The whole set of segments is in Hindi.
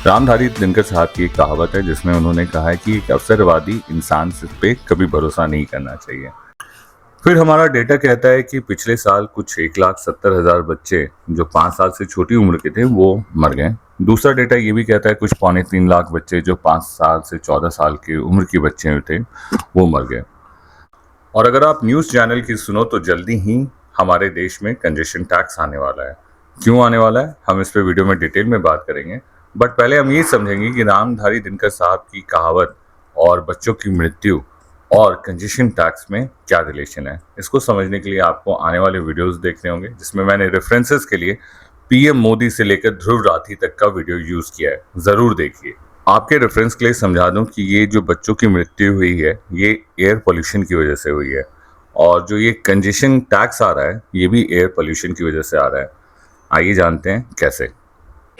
रामधारी दिनकर साहब की एक कहावत है जिसमें उन्होंने कहा है कि एक अवसरवादी इंसान पे कभी भरोसा नहीं करना चाहिए। फिर हमारा डेटा कहता है कि पिछले साल कुछ 1,70,000 बच्चे जो 5 साल से छोटी उम्र के थे वो मर गए। दूसरा डेटा ये भी कहता है कुछ 2.25 लाख बच्चे जो 5 साल से 14 साल की उम्र के बच्चे थे वो मर गए। और अगर आप न्यूज़ चैनल की सुनो तो जल्दी ही हमारे देश में कंजेशन टैक्स आने वाला है। क्यों आने वाला है, हम इस पे वीडियो में डिटेल में बात करेंगे। बट पहले हम ये समझेंगे कि रामधारी दिनकर साहब की कहावत और बच्चों की मृत्यु और कंजेशन टैक्स में क्या रिलेशन है। इसको समझने के लिए आपको आने वाले वीडियोस देखने होंगे जिसमें मैंने रेफरेंसेस के लिए पीएम मोदी से लेकर ध्रुव राठी तक का वीडियो यूज किया है, जरूर देखिए। आपके रेफरेंस के लिए समझा दूं कि ये जो बच्चों की मृत्यु हुई है ये एयर पोल्यूशन की वजह से हुई है, और जो ये कंजेशन टैक्स आ रहा है ये भी एयर पोल्यूशन की वजह से आ रहा है। आइए जानते हैं कैसे।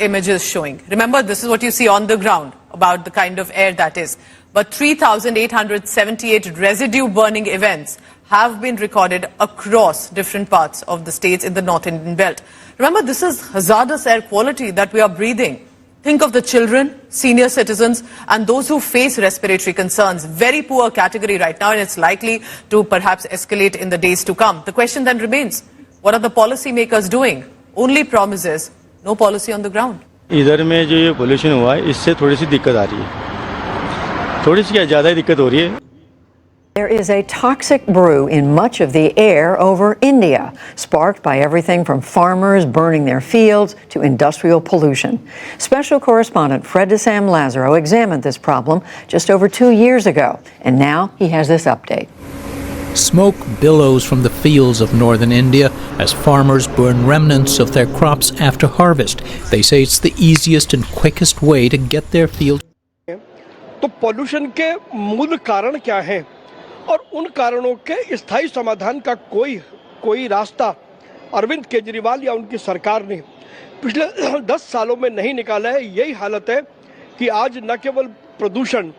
Images showing. Remember, this is what you see on the ground about the kind of air that is. But 3,878 residue burning events have been recorded across different parts of the states in the North Indian belt. Remember, this is hazardous air quality that we are breathing. Think of the children, senior citizens, and those who face respiratory concerns. Very poor category right now, and it's likely to perhaps escalate in the days to come. The question then remains, what are the policymakers doing? Only promises, no policy on the ground. इधर में जो ये पोल्यूशन हुआ है इससे थोड़ी सी दिक्कत आ रही है, थोड़ी सी क्या ज़्यादा ही दिक्कत हो रही है। There is a toxic brew in much of the air over India, sparked by everything from farmers burning their fields to industrial pollution. Special correspondent Fred de Sam Lazaro examined this problem just over 2 years ago, and now he has this update. Smoke billows from the fields of northern India as farmers burn remnants of their crops after harvest. They say it's the easiest and quickest way to get their fields. तो पोल्यूशन के मूल कारण क्या हैं और उन कारणों के स्थायी समाधान का कोई रास्ता अरविंद केजरीवाल या उनकी सरकार ने पिछले 10 सालों में नहीं निकाला है। यही हालत है कि आज न केवल प्रदूषण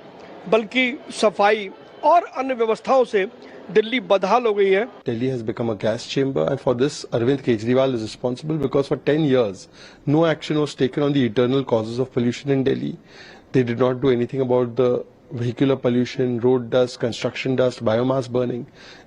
बल्कि सफाई और अन्य व्यवस्थाओं से दिल्ली बदहाल हो गई है। Delhi has become a gas chamber, and for this Arvind Kejriwal is responsible because for 10 years no action was taken on the eternal causes of pollution in Delhi. They did not do anything about the vehicular pollution, road dust, construction dust, biomass burning.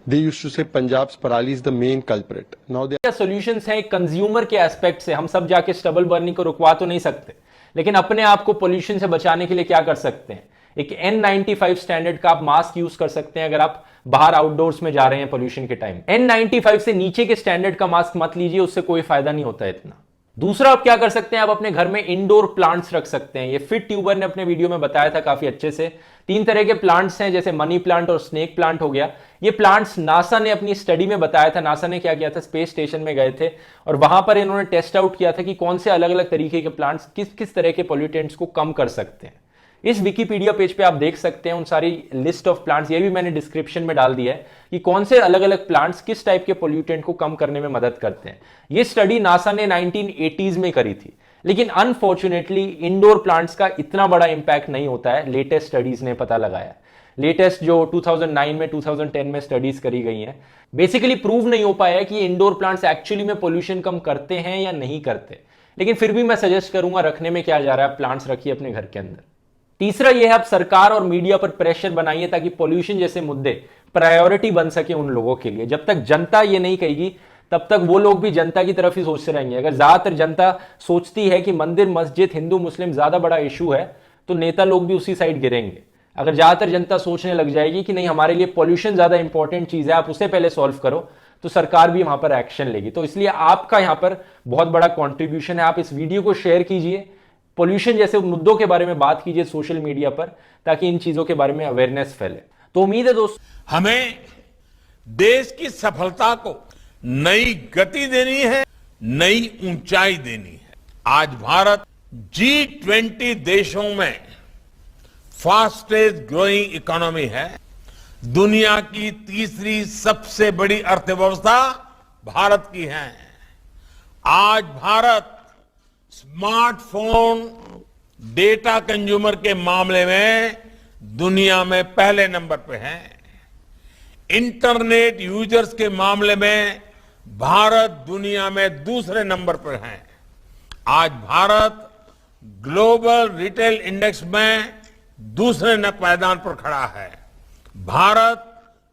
They used to say Punjab's parali is the main culprit. Now they solutions हैं कंज्यूमर के एस्पेक्ट से। हम सब जाके स्टबल बर्निंग को रुकवा तो नहीं सकते, लेकिन अपने आप को पोल्यूशन से बचाने के लिए क्या कर सकते हैं? एक N95 स्टैंडर्ड का आप मास्क यूज कर सकते हैं अगर आप बाहर आउटडोर्स में जा रहे हैं पोल्यूशन के टाइम। N95 से नीचे के स्टैंडर्ड का मास्क मत लीजिए, उससे कोई फायदा नहीं होता है इतना। दूसरा आप क्या कर सकते हैं, आप अपने घर में इंडोर प्लांट्स रख सकते हैं। ये फिट ट्यूबर ने अपने वीडियो में बताया था काफी अच्छे से। 3 तरह के प्लांट्स हैं, जैसे मनी प्लांट और स्नेक प्लांट हो गया। ये प्लांट्स नासा ने अपनी स्टडी में बताया था। नासा ने क्या किया था, स्पेस स्टेशन में गए थे और वहां पर इन्होंने टेस्ट आउट किया था कि कौन से अलग अलग तरीके के प्लांट्स किस किस तरह के पोल्यूटेंट्स को कम कर सकते हैं। इस विकिपीडिया पेज पे आप देख सकते हैं उन सारी लिस्ट ऑफ प्लांट्स। ये भी मैंने डिस्क्रिप्शन में डाल दिया है कि कौन से अलग अलग प्लांट्स किस टाइप के पोल्यूटेंट को कम करने में मदद करते हैं। ये स्टडी नासा ने 1980s में करी थी, लेकिन अनफॉर्चुनेटली इंडोर प्लांट्स का इतना बड़ा इंपैक्ट नहीं होता है, लेटेस्ट स्टडीज ने पता लगाया। लेटेस्ट जो 2009 में 2010 में स्टडीज करी गई हैं, बेसिकली प्रूव नहीं हो पाया है कि इंडोर प्लांट्स एक्चुअली में पोल्यूशन कम करते हैं या नहीं करते। लेकिन फिर भी मैं सजेस्ट करूंगा, रखने में क्या जा रहा है, प्लांट्स रखिए अपने घर के अंदर। तीसरा यह है, आप सरकार और मीडिया पर प्रेशर बनाइए ताकि पोल्यूशन जैसे मुद्दे प्रायोरिटी बन सके उन लोगों के लिए। जब तक जनता ये नहीं कहेगी तब तक वो लोग भी जनता की तरफ ही सोचते रहेंगे। अगर ज्यादातर जनता सोचती है कि मंदिर मस्जिद हिंदू मुस्लिम ज्यादा बड़ा इशू है तो नेता लोग भी उसी साइड गिरेंगे। अगर ज्यादातर जनता सोचने लग जाएगी कि नहीं हमारे लिए पोल्यूशन ज्यादा इंपॉर्टेंट चीज है, आप उसे पहले सॉल्व करो, तो सरकार भी वहां पर एक्शन लेगी। तो इसलिए आपका यहां पर बहुत बड़ा कॉन्ट्रीब्यूशन है। आप इस वीडियो को शेयर कीजिए, पोल्यूशन जैसे मुद्दों के बारे में बात कीजिए सोशल मीडिया पर, ताकि इन चीजों के बारे में अवेयरनेस फैले। तो उम्मीद है दोस्तों, हमें देश की सफलता को नई गति देनी है, नई ऊंचाई देनी है। आज भारत G20 देशों में फास्टेस्ट ग्रोइंग इकोनॉमी है। दुनिया की तीसरी सबसे बड़ी अर्थव्यवस्था भारत की है। आज भारत स्मार्टफोन डेटा कंज्यूमर के मामले में दुनिया में पहले नंबर पे है। इंटरनेट यूजर्स के मामले में भारत दुनिया में दूसरे नंबर पर है। आज भारत ग्लोबल रिटेल इंडेक्स में दूसरे पायदान पर खड़ा है। भारत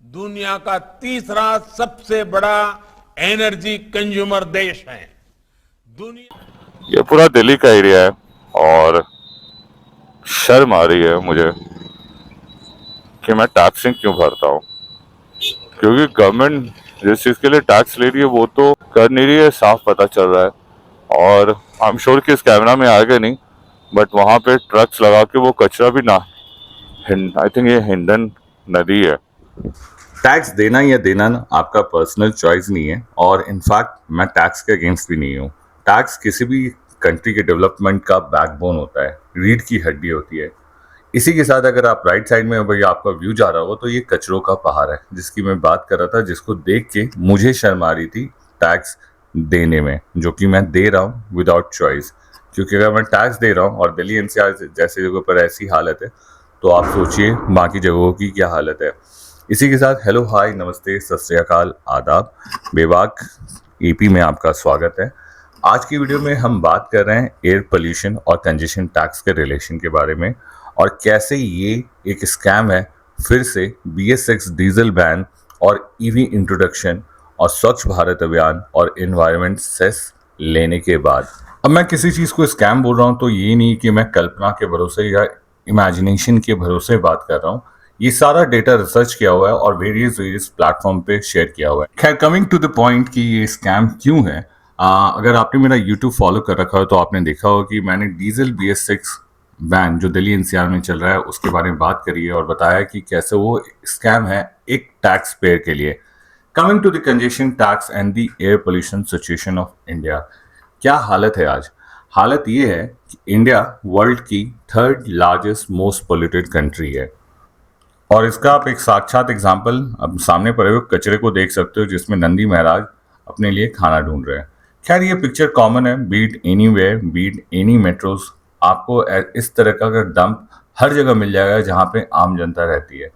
दुनिया का तीसरा सबसे बड़ा एनर्जी कंज्यूमर देश है। ये पूरा दिल्ली का एरिया है और शर्म आ रही है मुझे कि मैं टैक्सिंग क्यों भरता हूँ, क्योंकि गवर्नमेंट जिस चीज के लिए टैक्स ले रही है वो तो कर नहीं रही है, साफ पता चल रहा है। और आई एम श्योर कि इस कैमरा में आएगा नहीं, बट वहां पे ट्रक्स लगा के वो कचरा भी ना, आई थिंक ये हिंडन नदी है। टैक्स देना या देना ना आपका पर्सनल चॉइस नहीं है, और इनफैक्ट मैं टैक्स के अगेंस्ट भी नहीं हूँ। टैक्स किसी भी कंट्री के डेवलपमेंट का बैकबोन होता है, रीढ़ की हड्डी होती है। इसी के साथ अगर आप राइट साइड में भाई आपका व्यू जा रहा हो तो ये कचरों का पहाड़ है जिसकी मैं बात कर रहा था, जिसको देख के मुझे शर्म आ रही थी टैक्स देने में, जो कि मैं दे रहा हूँ विदाउट चॉइस। क्योंकि अगर मैं टैक्स दे रहा हूँ और दिल्ली एनसीआर जैसी जगहों पर ऐसी हालत है तो आप सोचिए बाकी जगहों की क्या हालत है। इसी के साथ हेलो, हाय, नमस्ते, सत श्री अकाल, आदाब, बेबाक ईपी में आपका स्वागत है। आज की वीडियो में हम बात कर रहे हैं एयर पोल्यूशन और कंजेशन टैक्स के रिलेशन के बारे में, और कैसे ये एक स्कैम है। फिर से BS6 डीजल बैन और ईवी इंट्रोडक्शन और स्वच्छ भारत अभियान और एनवायरनमेंट सेस लेने के बाद। अब मैं किसी चीज़ को स्कैम बोल रहा हूँ तो ये नहीं कि मैं कल्पना के भरोसे या इमेजिनेशन के भरोसे बात कर रहा हूँ। ये सारा डेटा रिसर्च किया हुआ है और वेरियस प्लेटफॉर्म पे शेयर किया हुआ है। खैर, कमिंग टू द पॉइंट कि ये स्कैम क्यों है। अगर आपने मेरा यूट्यूब फॉलो कर रखा हो तो आपने देखा होगा कि मैंने डीजल BS6 बैन जो दिल्ली एनसीआर में चल रहा है उसके बारे में बात करी है और बताया कि कैसे वो स्कैम है एक टैक्स पेयर के लिए। Coming to the congestion tax and the air pollution situation of India, क्या हालत है आज? हालत ये है कि इंडिया वर्ल्ड की 3rd largest most polluted country है, और इसका आप एक साक्षात एग्जाम्पल अब सामने पड़े हुए कचरे को देख सकते हो जिसमें नंदी महाराज अपने लिए खाना ढूंढ रहे हैं। खैर, ये पिक्चर कॉमन है, be it anywhere, be it any metros, आपको इस तरह का डंप हर जगह मिल जाएगा जहाँ पे आम जनता रहती है।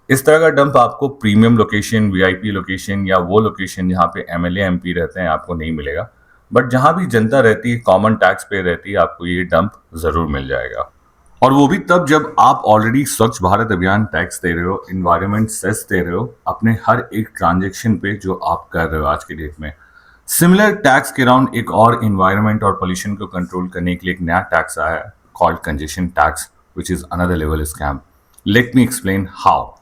इस तरह का डंप आपको प्रीमियम लोकेशन, VIP लोकेशन या वो लोकेशन जहाँ पे MLA MP रहते हैं आपको नहीं मिलेगा, बट जहाँ भी जनता रहती है, कॉमन टैक्स पे रहती है, आपको ये डंप जरूर मिल जाएगा। और वो भी तब जब आप ऑलरेडी स्वच्छ भारत अभियान टैक्स दे रहे हो, इन्वायरमेंट सेस दे रहे हो अपने हर एक ट्रांजेक्शन पे जो आप कर रहे हो आज की डेट में। सिमिलर टैक्स के अराउंड एक और इन्वायरमेंट और पोल्यूशन को कंट्रोल करने के लिए एक नया टैक्स आया है called congestion tax, which is another level scam. Let me explain how.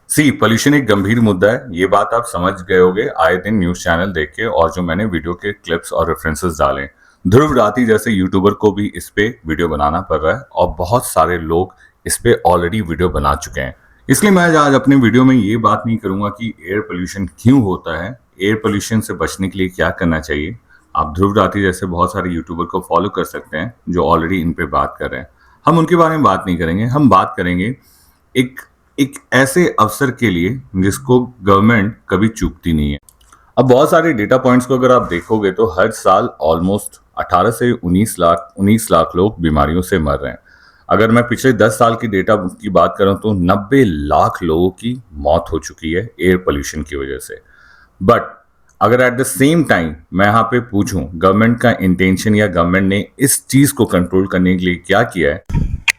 See, pollution एक गंभीर मुद्दा है, ये बात आप समझ गए होगे आए दिन न्यूज चैनल देख के, और जो मैंने वीडियो के क्लिप्स और रेफरेंसेस डाले। ध्रुव राठी जैसे यूट्यूबर को भी इस पे वीडियो बनाना पड़ रहा है और बहुत सारे लोग इस पे ऑलरेडी वीडियो बना चुके हैं। इसलिए मैं आज अपने वीडियो में ये बात नहीं करूंगा कि एयर पोल्यूशन क्यों होता है, एयर पोल्यूशन से बचने के लिए क्या करना चाहिए। आप ध्रुव राठी जैसे बहुत सारे यूट्यूबर को फॉलो कर सकते हैं जो ऑलरेडी इन पे बात कर रहे हैं। हम उनके बारे में बात नहीं करेंगे, हम बात करेंगे एक ऐसे अवसर के लिए जिसको गवर्नमेंट कभी चूकती नहीं है। अब बहुत सारे डेटा पॉइंट्स को अगर आप देखोगे तो हर साल ऑलमोस्ट 18 से 19 लाख लोग बीमारियों से मर रहे हैं। अगर मैं पिछले 10 साल की डेटा की बात करूं तो 90 लाख लोगों की मौत हो चुकी है एयर पोल्यूशन की वजह से। बट अगर एट द सेम टाइम मैं यहाँ पे पूछूं गवर्नमेंट का इंटेंशन या गवर्नमेंट ने इस चीज को कंट्रोल करने के लिए क्या किया है,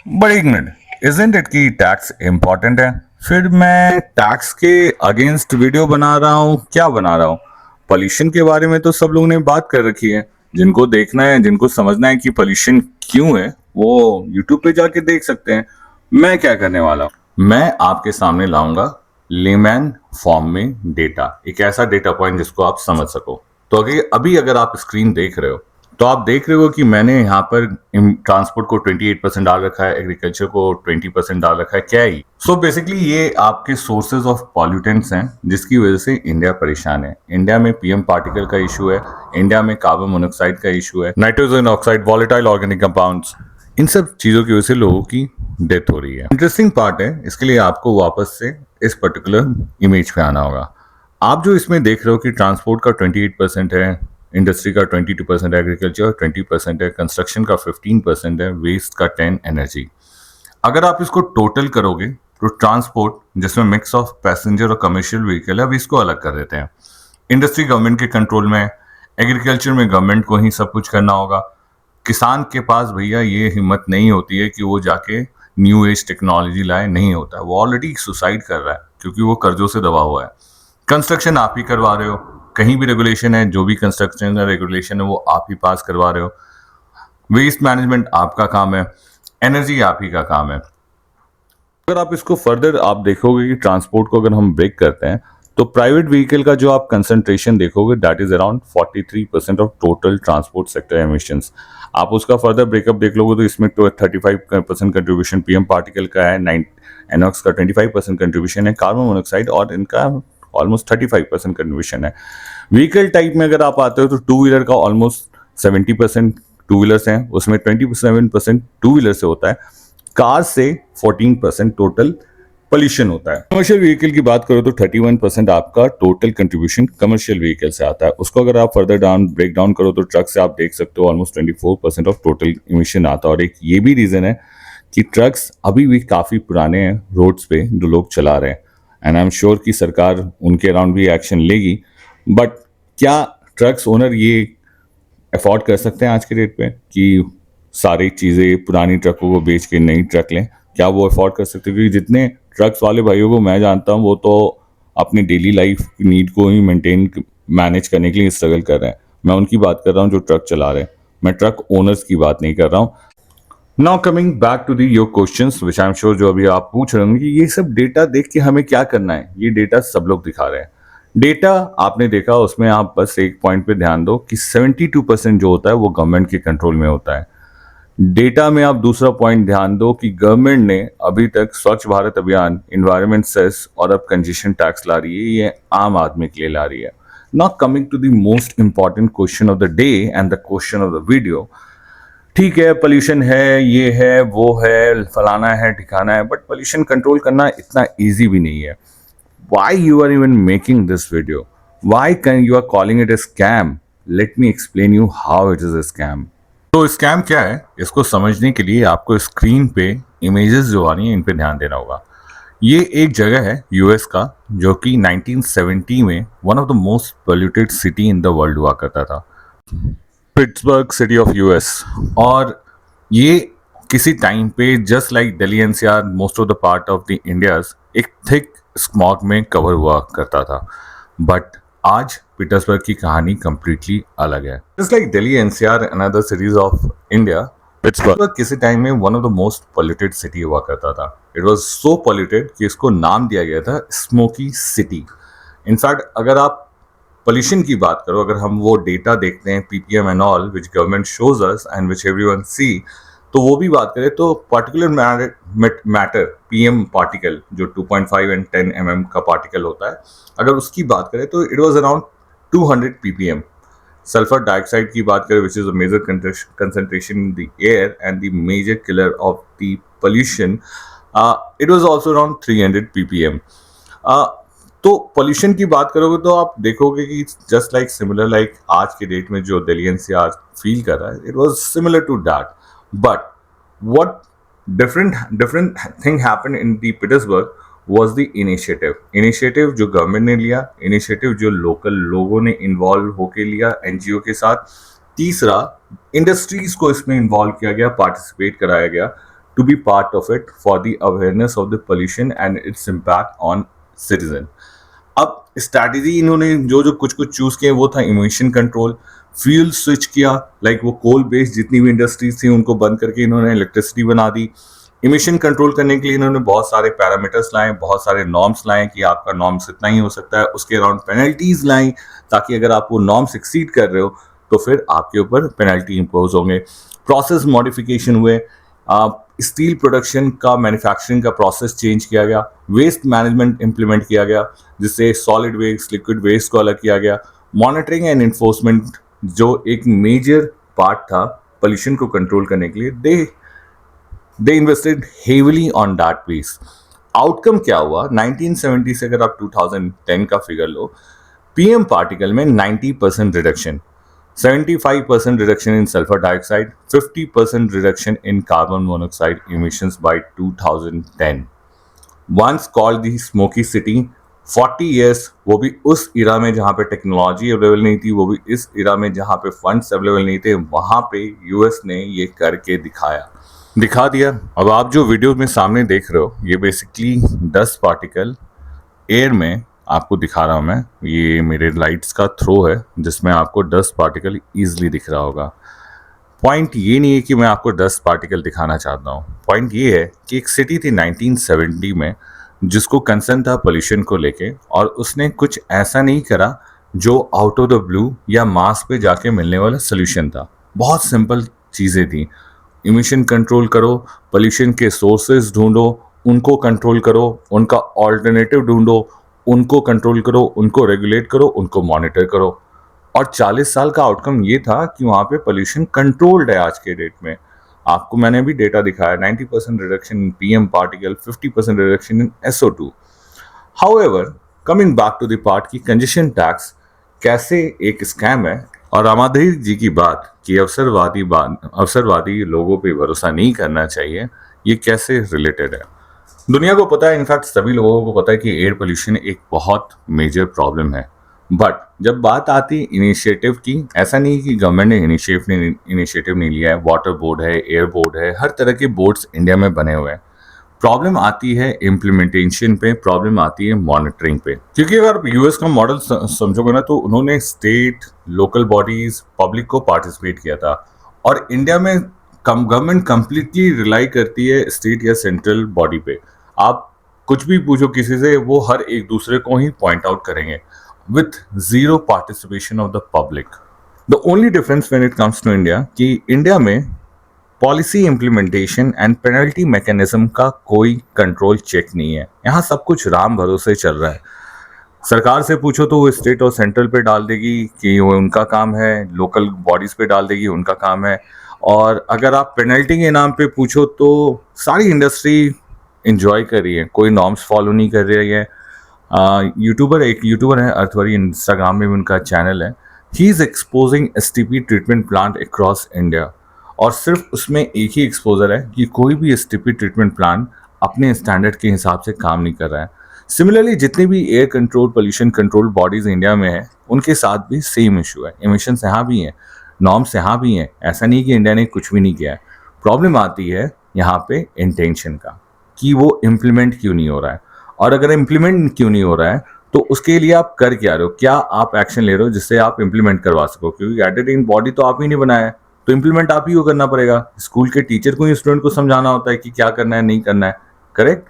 बट एक मिनट, इजंट इट कि टैक्स इंपॉर्टेंट है? फिर मैं टैक्स के अगेंस्ट वीडियो बना रहा हूँ, क्या बना रहा हूँ? पोल्यूशन के बारे में तो सब लोगों ने बात कर रखी है। जिनको देखना है, जिनको समझना है कि पोल्यूशन क्यों है, वो यूट्यूब पे जाके देख सकते हैं। मैं क्या करने वाला हूँ, मैं आपके सामने लाऊंगा लेमैन फॉर्म में डेटा, एक ऐसा डेटा पॉइंट जिसको आप समझ सको। तो अभी अगर आप स्क्रीन देख रहे हो तो आप देख रहे हो कि मैंने यहाँ पर ट्रांसपोर्ट को 28% डाल रखा है, एग्रीकल्चर को 20% डाल रखा है। क्या ही? सो बेसिकली ये आपके सोर्सेज ऑफ पॉल्यूटेंट्स हैं जिसकी वजह से इंडिया परेशान है। इंडिया में PM पार्टिकल का इशू है, इंडिया में कार्बन मोनोक्साइड का इशू है, nitrogen oxide, volatile organic compounds, इन सब चीजों की वजह से लोगों की डेथ हो रही है। इंटरेस्टिंग पार्ट है, इसके लिए आपको वापस से इस पर्टिकुलर इमेज पे आना होगा। आप जो इसमें देख रहे हो कि ट्रांसपोर्ट का 28% है, इंडस्ट्री का 22% है, एग्रीकल्चर 20% है, कंस्ट्रक्शन का 15% है, वेस्ट का 10, एनर्जी। अगर आप इसको टोटल करोगे तो ट्रांसपोर्ट जिसमें मिक्स ऑफ पैसेंजर और कमर्शियल व्हीकल है, अब इसको अलग कर देते हैं। इंडस्ट्री गवर्नमेंट के कंट्रोल में, एग्रीकल्चर में गवर्नमेंट को ही सब कुछ करना होगा, किसान के पास भैया ये हिम्मत नहीं होती है कि वो जाके न्यू एज टेक्नोलॉजी लाए, नहीं होता है। वो ऑलरेडी सुसाइड कर रहा है क्योंकि वो कर्जों से दबा हुआ है। कंस्ट्रक्शन आप ही करवा रहे हो, कहीं भी रेगुलेशन है, जो भी कंस्ट्रक्शन का रेगुलेशन है वो आप ही पास करवा रहे हो। वेस्ट मैनेजमेंट आपका काम है, एनर्जी आप ही का काम है। अगर आप इसको फर्दर आप देखोगे कि ट्रांसपोर्ट को अगर हम ब्रेक करते हैं तो प्राइवेट व्हीकल का जो आप कंसंट्रेशन देखोगे that is around 43% of total transport sector emissions. आप उसका फर्दर ब्रेकअप देख लोगे तो इसमें 35% कंट्रीब्यूशन पीएम पार्टिकल का है, एनॉक्स का 25% कंट्रीब्यूशन है, कार्बन मोनोऑक्साइड और इनका ऑलमोस्ट 35% कंट्रीब्यूशन है। व्हीकल टाइप में अगर आप आते हो तो टू व्हीलर का ऑलमोस्ट 70% टू व्हीलर्स हैं, उसमें 27% टू व्हीलर से होता है। कार से 14% टोटल पोल्यूशन होता है। कमर्शियल व्हीकल की बात करो तो 31% आपका टोटल कंट्रीब्यूशन कमर्शियल व्हीकल से आता है। उसको अगर आप फर्दर ब्रेक डाउन करो तो ट्रक से आप देख सकते हो ऑलमोस्ट 24% ऑफ टोटल इमिशन आता है। और एक ये भी रीजन है कि ट्रक्स अभी भी काफी पुराने हैं रोड्स पे जो लोग चला रहे हैं, एंड आई एम श्योर कि सरकार उनके अराउंड भी एक्शन लेगी। बट क्या ट्रक्स ओनर ये अफोर्ड कर सकते हैं आज के डेट पे कि सारी चीज़ें पुरानी ट्रकों को बेच के नई ट्रक लें? क्या वो अफोर्ड कर सकते हैं? क्योंकि जितने ट्रक्स वाले भाइयों को मैं जानता हूँ वो तो अपनी डेली लाइफ की नीड को ही मैनेज करने के लिए स्ट्रगल कर रहे हैं। मैं उनकी बात कर रहा हूँ जो ट्रक चला रहे हैं, मैं ट्रक ओनर्स की बात नहीं कर रहा हूँ। Now coming back to the your questions which I am sure जो अभी आप पूछ रहे होंगे कि ये सब डेटा देख के हमें क्या करना है। ये डेटा सब लोग दिखा रहे हैं। डेटा आपने देखा, उसमें आप बस एक पॉइंट पे ध्यान दो कि 72% जो होता है वो गवर्नमेंट के कंट्रोल में होता है। डेटा में आप दूसरा पॉइंट ध्यान दो कि गवर्नमेंट ने अभी तक स्वच्छ भारत अभियान, इन्वायरमेंट सेस और अब कंजेशन टैक्स ला रही है, ये आम आदमी के लिए ला रही है। Now coming to the most important question of the day and the question of the video. ठीक है, पोल्यूशन है, ये है, वो है, फलाना है, ठिकाना है, बट पोल्यूशन कंट्रोल करना इतना ईजी भी नहीं है। Why you are even making this video? Why can you are calling it a scam? Let me explain you how it is a scam. तो स्कैम क्या है, इसको समझने के लिए आपको स्क्रीन पे इमेजेस जो आ रही हैं इन पे ध्यान देना होगा। ये एक जगह है यूएस का जो कि 1970 में one of the most polluted city in the world हुआ करता था, पिट्सबर्ग सिटी ऑफ यूएस। और ये किसी टाइम पे just like Delhi NCR, most of the part of the India's एक थिक स्मॉग में कवर हुआ करता था। बट आज पीटर्सबर्ग की कहानी कंप्लीटली अलग है। Just like Delhi NCR and other cities of India, Pittsburgh किसी टाइम में one of the most polluted city हुआ करता था। इट वाज सो पॉल्यूटेड कि इसको नाम दिया गया था स्मोकी सिटी। इनफैक्ट अगर आप पोल्यूशन की बात करो, अगर हम वो डेटा देखते हैं ppm and all which government shows us and which everyone see, तो वो भी बात करें तो पार्टिकुलर मैटर पीएम पार्टिकल जो 2.5 एंड 10 mm का पार्टिकल होता है, अगर उसकी बात करें तो it was around 200 ppm। Sulphur dioxide की बात करें which is a major concentration in the air and the major killer of the pollution, it was also around 300 ppm। तो पोल्यूशन की बात करोगे तो आप देखोगे कि जस्ट लाइक सिमिलर लाइक आज के डेट में जो दिल्ली एनसीआर फील कर रहा है, it was similar to that. But what different thing happened in the Petersburg was the initiative जो गवर्नमेंट ने लिया, इनिशिएटिव जो लोकल लोगों ने इन्वॉल्व होके लिया एनजीओ के साथ। तीसरा, इंडस्ट्रीज को इसमें इन्वॉल्व किया गया, पार्टिसिपेट कराया गया to be part of it for the awareness of the pollution and its impact on citizen. अब स्ट्रैटेजी इन्होंने जो कुछ चूज किए वो था इमिशन कंट्रोल, फ्यूल स्विच किया, लाइक वो कोल बेस्ड जितनी भी इंडस्ट्रीज थी उनको बंद करके इन्होंने इलेक्ट्रिसिटी बना दी। इमिशन कंट्रोल करने के लिए इन्होंने बहुत सारे पैरामीटर्स लाए, बहुत सारे नॉर्म्स लाए कि आपका नॉर्म्स इतना ही हो सकता है, उसके अराउंड पेनल्टीज लाई ताकि अगर आप वो नॉर्म्स एक्सीड कर रहे हो तो फिर आपके ऊपर पेनल्टी इम्पोज होंगे। प्रोसेस मॉडिफिकेशन हुए, स्टील प्रोडक्शन का मैन्युफैक्चरिंग का प्रोसेस चेंज किया गया, वेस्ट मैनेजमेंट इंप्लीमेंट किया गया जिससे सॉलिड वेस्ट, लिक्विड वेस्ट को अलग किया गया। मॉनिटरिंग एंड इन्फोर्समेंट जो एक मेजर पार्ट था पोल्यूशन को कंट्रोल करने के लिए, दे invested heavily on that place. Outcome क्या हुआ, 1970 से अगर आप 2010 का फिगर लो, पीएम पार्टिकल में 90% reduction, 75% reduction in sulphur dioxide, 50% reduction in carbon monoxide emissions by 2010. Once called the smoky city, 40 years, वो भी उस इरा में जहां पे टेक्नोलॉजी अवेलेबल नहीं थी, वो भी इस इरा में जहां पे फंड्स अवेलेबल नहीं थे, वहां पे यूएस ने ये करके दिखा दिया। अब आप जो वीडियो में सामने देख रहे हो, ये बेसिकली डस्ट पार्टिकल एयर में आपको दिखा रहा हूं मैं। ये मेरे लाइट्स का थ्रो है जिसमें आपको डस्ट पार्टिकल ईजिली दिख रहा होगा। पॉइंट ये नहीं है कि मैं आपको डस्ट पार्टिकल दिखाना चाहता हूँ, पॉइंट ये है कि एक सिटी थी 1970 में जिसको कंसर्न था पोल्यूशन को लेके, और उसने कुछ ऐसा नहीं करा जो आउट ऑफ द ब्लू या मास पे जाके मिलने वाला सोल्यूशन था। बहुत सिंपल चीज़ें थी। इमिशन कंट्रोल करो, पोल्यूशन के सोर्सेज ढूंढो, उनको कंट्रोल करो, उनका ऑल्टरनेटिव ढूंढो, उनको कंट्रोल करो, उनको रेगुलेट करो, उनको मॉनिटर करो। और 40 साल का आउटकम ये था कि वहाँ पे पोल्यूशन कंट्रोल्ड है आज के डेट में। आपको मैंने भी डेटा दिखाया, 90% reduction in PM particle, 50% reduction in SO2। However, coming back to the part की कंजेशन टैक्स कैसे एक स्कैम है, और रामाधीर जी की बात कि अवसरवादी लोगों पे भरोसा नहीं करना चाहिए, ये कैसे रिलेटेड है। दुनिया को पता है, इनफैक्ट सभी लोगों को पता है कि एयर पोल्यूशन एक बहुत मेजर प्रॉब्लम है। बट जब बात आती इनिशिएटिव की, ऐसा नहीं कि गवर्नमेंट ने इनिशिएटिव नहीं लिया है। वाटर बोर्ड है, एयर बोर्ड है, हर तरह के बोर्ड्स इंडिया में बने हुए हैं। प्रॉब्लम आती है इम्प्लीमेंटेशन पे, प्रॉब्लम आती है मॉनिटरिंग पे। क्योंकि अगर यूएस का मॉडल समझोगे ना, तो उन्होंने स्टेट, लोकल बॉडीज, पब्लिक को पार्टिसिपेट किया था, और इंडिया में गवर्नमेंट कंप्लीटली रिलाई करती है स्टेट या सेंट्रल बॉडी पे। आप कुछ भी पूछो किसी से, वो हर एक दूसरे को ही पॉइंट आउट करेंगे with zero participation of the public. The only difference when it comes to India कि इंडिया में policy implementation and penalty mechanism का कोई कंट्रोल चेक नहीं है। यहाँ सब कुछ राम भरोसे चल रहा है। सरकार से पूछो तो वो स्टेट और सेंट्रल पे डाल देगी कि वो उनका काम है, लोकल बॉडीज पे डाल देगी, उनका काम है। और अगर आप पेनल्टी के नाम पे पूछो तो सारी इंडस्ट्री इंजॉय कर रही है, कोई नॉर्म्स फॉलो नहीं कर रही है। एक यूट्यूबर है अर्थवरी, इंस्टाग्राम में भी उनका चैनल है। He is exposing STP treatment plant across India, और सिर्फ उसमें एक ही एक्सपोजर है कि कोई भी STP ट्रीटमेंट प्लांट अपने स्टैंडर्ड के हिसाब से काम नहीं कर रहा है। सिमिलरली जितने भी air control, pollution control bodies India में है, उनके साथ भी सेम इशू है। एमिशंस यहाँ भी हैं, नॉर्म्स यहाँ भी हैं, ऐसा नहीं कि इंडिया ने कुछ भी नहीं किया है। प्रॉब्लम आती है यहाँ पे इंटेंशन का, कि वो इम्प्लीमेंट क्यों नहीं हो रहा है, और अगर इम्प्लीमेंट क्यों नहीं हो रहा है तो उसके लिए आप कर क्या रहे हो, क्या आप एक्शन ले रहे हो जिससे आप इम्प्लीमेंट करवा सको। क्योंकि एडिटिंग बॉडी तो आप ही नहीं बनाया है, तो इम्प्लीमेंट आप ही को करना पड़ेगा। स्कूल के टीचर को ही स्टूडेंट को समझाना होता है कि क्या करना है, नहीं करना है, करेक्ट।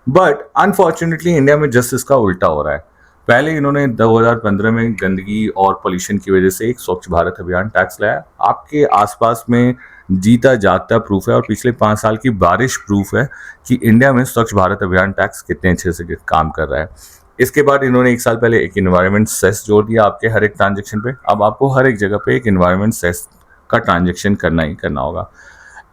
बट अनफॉर्चुनेटली इंडिया में जस्ट इसका उल्टा हो रहा है। पहले इन्होंने 2015 में गंदगी और पोल्यूशन की वजह से एक स्वच्छ भारत अभियान टैक्स लाया। आपके आसपास में जीता जागता प्रूफ है, और पिछले 5 साल की बारिश प्रूफ है कि इंडिया में स्वच्छ भारत अभियान टैक्स कितने अच्छे से काम कर रहा है। इसके बाद इन्होंने 1 साल पहले एक इन्वायरमेंट सेस जोड़ दिया आपके हर एक ट्रांजेक्शन पे। अब आपको हर एक जगह पे एक इन्वायरमेंट सेस का ट्रांजेक्शन करना ही करना होगा।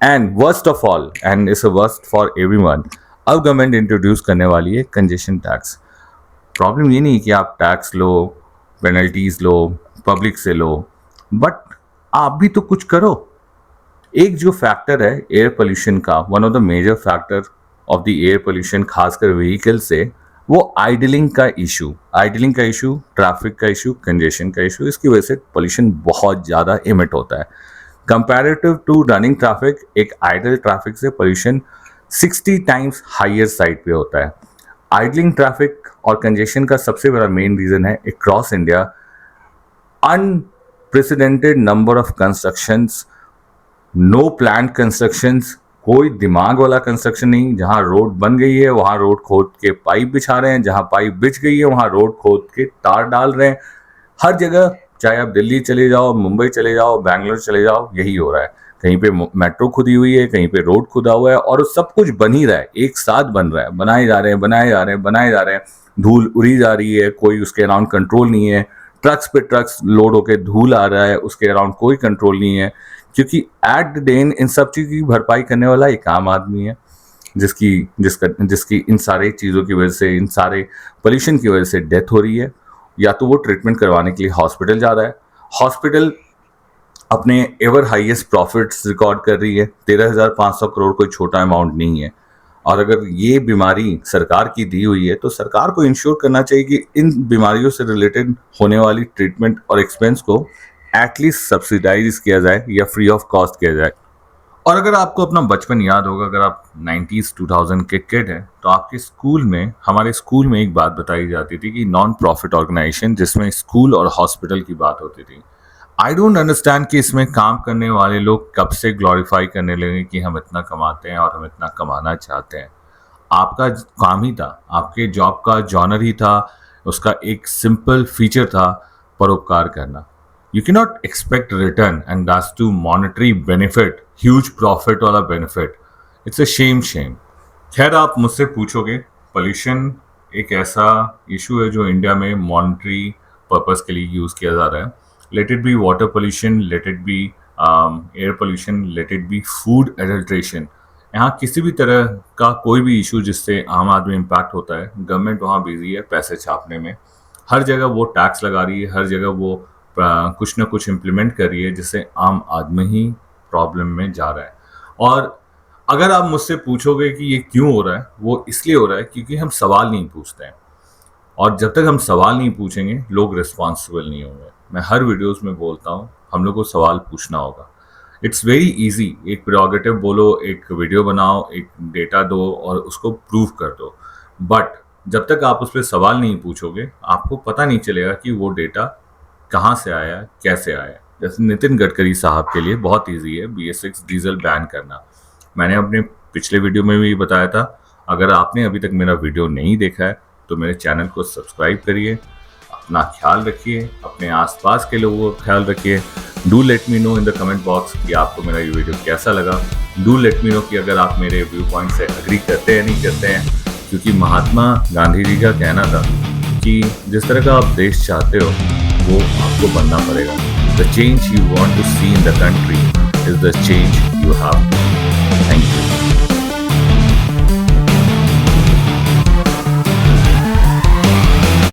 And worst of all, and it's a worst for everyone, अब गवर्नमेंट इंट्रोड्यूस करने वाली है कंजेशन टैक्स। प्रॉब्लम ये नहीं कि आप टैक्स लो, पेनल्टीज लो, पब्लिक से लो, बट आप भी तो कुछ करो। एक जो फैक्टर है एयर पोल्यूशन का, one of the major factor of the air pollution, खासकर व्हीकल से, वो आइडलिंग का इशू, ट्रैफिक का इशू, कंजेशन का इशू। इसकी वजह से पोल्यूशन बहुत ज़्यादा इमिट होता है। कंपैरेटिव टू रनिंग ट्रैफिक, एक आइडल ट्रैफिक से पोल्यूशन 60 टाइम्स हायर साइड पे होता है। आइडलिंग ट्रैफिक और कंजेशन का सबसे बड़ा मेन रीजन है across India unprecedented number of constructions, no plan constructions, कोई दिमाग वाला कंस्ट्रक्शन नहीं। जहां रोड बन गई है वहां रोड खोद के पाइप बिछा रहे हैं, जहां पाइप बिछ गई है वहां रोड खोद के तार डाल रहे हैं। हर जगह, चाहे आप दिल्ली चले जाओ, मुंबई चले जाओ, बैंगलोर चले जाओ, यही हो रहा है। कहीं पे मेट्रो खुदी हुई है, कहीं पे रोड खुदा हुआ है, और सब कुछ बन ही रहा है, एक साथ बन रहा है, बनाए जा रहे हैं। धूल उड़ी जा रही है, कोई उसके अराउंड कंट्रोल नहीं है। ट्रक्स पे ट्रक्स लोड होके धूल आ रहा है, उसके अराउंड कोई कंट्रोल नहीं है। क्योंकि एट द डेन इन सब चीज़ की भरपाई करने वाला एक आम आदमी है, जिसकी इन सारे चीज़ों की वजह से, इन सारे पोल्यूशन की वजह से डेथ हो रही है। या तो वो ट्रीटमेंट करवाने के लिए हॉस्पिटल जा रहा है, हॉस्पिटल अपने एवर हाईएस्ट प्रॉफिट्स रिकॉर्ड कर रही है। 13,500 करोड़ कोई छोटा अमाउंट नहीं है। और अगर ये बीमारी सरकार की दी हुई है तो सरकार को इंश्योर करना चाहिए कि इन बीमारियों से रिलेटेड होने वाली ट्रीटमेंट और एक्सपेंस को एटलीस्ट सब्सिडाइज किया जाए या फ्री ऑफ कॉस्ट किया जाए। और अगर आपको अपना बचपन याद होगा, अगर आप 90s 2000 के किड हैं, तो आपके स्कूल में, हमारे स्कूल में एक बात बताई जाती थी कि नॉन प्रॉफिट ऑर्गेनाइजेशन, जिसमें स्कूल और हॉस्पिटल की बात होती थी। आई डोंट अंडरस्टैंड कि इसमें काम करने वाले लोग कब से ग्लोरीफाई करने लगे कि हम इतना कमाते हैं और हम इतना कमाना चाहते हैं। आपका काम ही था, आपके जॉब का जॉनर ही था, उसका एक सिंपल फीचर था परोपकार करना। You cannot expect return, and that's to monetary benefit, huge profit वाला benefit. It's a shame. खैर, आप मुझसे पूछोगे, पोल्यूशन एक ऐसा इशू है जो इंडिया में मॉनेटरी पर्पस के लिए यूज़ किया जा रहा है। Let it be water pollution, let it be air pollution, let it be food adulteration. यहाँ किसी भी तरह का कोई भी इशू जिससे आम आदमी इम्पैक्ट होता है, गवर्नमेंट वहाँ बिजी है पैसे छापने में। हर जगह वो टैक्स लगा रही है, हर जगह वो कुछ ना कुछ इम्प्लीमेंट कर रही है जिससे आम आदमी ही प्रॉब्लम में जा रहा है। और अगर आप मुझसे पूछोगे कि ये क्यों हो रहा है, वो इसलिए हो रहा है क्योंकि हम सवाल नहीं पूछते हैं, और जब तक हम सवाल नहीं पूछेंगे लोग रिस्पॉन्सिबल नहीं होंगे। मैं हर वीडियोस में बोलता हूँ, हम लोग को सवाल पूछना होगा। इट्स वेरी ईजी, एक प्रेरोगेटिव बोलो, एक वीडियो बनाओ, एक डेटा दो और उसको प्रूव कर दो, बट जब तक आप उस पर सवाल नहीं पूछोगे आपको पता नहीं चलेगा कि वो डेटा कहाँ से आया, कैसे आया। जैसे नितिन गडकरी साहब के लिए बहुत इजी है BS6 डीजल बैन करना। मैंने अपने पिछले वीडियो में भी बताया था। अगर आपने अभी तक मेरा वीडियो नहीं देखा है तो मेरे चैनल को सब्सक्राइब करिए, अपना ख्याल रखिए, अपने आसपास के लोगों का ख्याल रखिए। Do let me know in the comment box कि आपको मेरा ये वीडियो कैसा लगा। डू लेट मी नो कि अगर आप मेरे व्यू पॉइंट से एग्री करते हैं नहीं करते हैं, क्योंकि महात्मा गांधी जी का कहना था कि जिस तरह का आप देश चाहते हो वो आपको बनना पड़ेगा। The change you want to see in the country is the change you have to